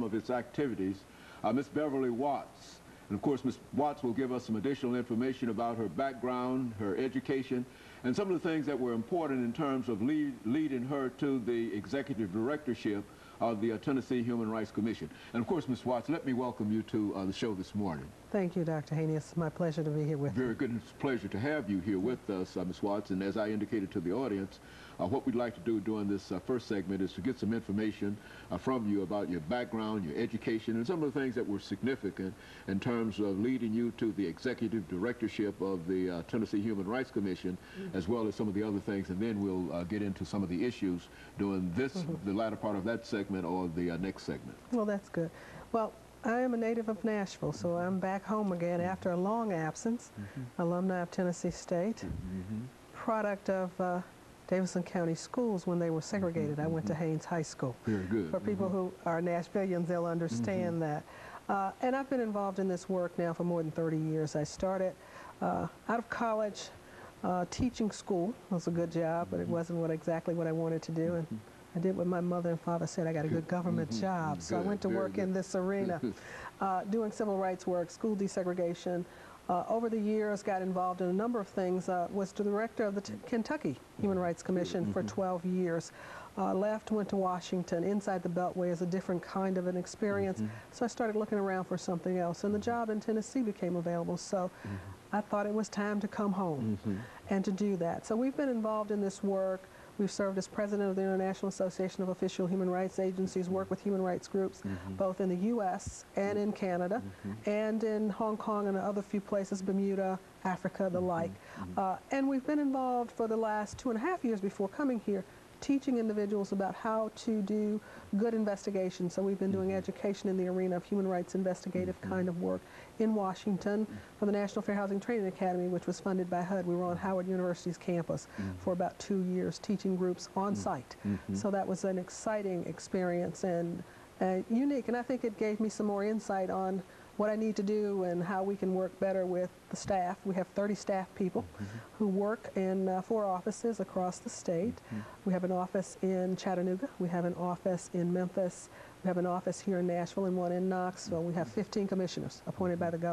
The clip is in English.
of its activities, Ms. Beverly Watts. And of course, Ms. Watts will give us some additional information about her background, her education, and some of the things that were important in terms of leading her to the executive directorship of the Tennessee Human Rights Commission. And of course, Ms. Watts, let me welcome you to the show this morning. Thank you, Dr. Haney. It's my pleasure to be here with you. Very good. It's a pleasure to have you here with us, Ms. Watts. And as I indicated to the audience, what we'd like to do during this first segment is to get some information from you about your background, your education, and some of the things that were significant in terms of leading you to the executive directorship of the Tennessee Human Rights Commission, as well as some of the other things. And then we'll get into some of the issues during this, the latter part of that segment or the next segment. Well, that's good. Well, I am a native of Nashville, so I'm back home again after a long absence, alumni of Tennessee State, product of Davidson County schools when they were segregated. I went to Haynes High School. Very good. For people who are Nashvillians, they'll understand that. And I've been involved in this work now for more than 30 years. I started out of college teaching school. It was a good job, but it wasn't exactly what I wanted to do. And I did what my mother and father said. I got a good government job. So I went to work in this arena, doing civil rights work, school desegregation. Over the years, got involved in a number of things. Was the director of the Kentucky Human Rights Commission for 12 years. Left, went to Washington. Inside the Beltway is a different kind of an experience. So I started looking around for something else. And the job in Tennessee became available. So I thought it was time to come home and to do that. So we've been involved in this work. We've served as president of the International Association of Official Human Rights Agencies, work with human rights groups, both in the U.S. and in Canada, and in Hong Kong and other few places, Bermuda, Africa, the like. And we've been involved for the last 2.5 years before coming here, teaching individuals about how to do good investigation. So we've been doing education in the arena of human rights investigative kind of work in Washington for the National Fair Housing Training Academy, which was funded by HUD. We were on Howard University's campus for about 2 years, teaching groups on site. So that was an exciting experience and unique, and I think it gave me some more insight on what I need to do and how we can work better with the staff. We have 30 staff people who work in 4 offices across the state. We have an office in Chattanooga. We have an office in Memphis. We have an office here in Nashville and one in Knoxville. We have 15 commissioners appointed by the governor.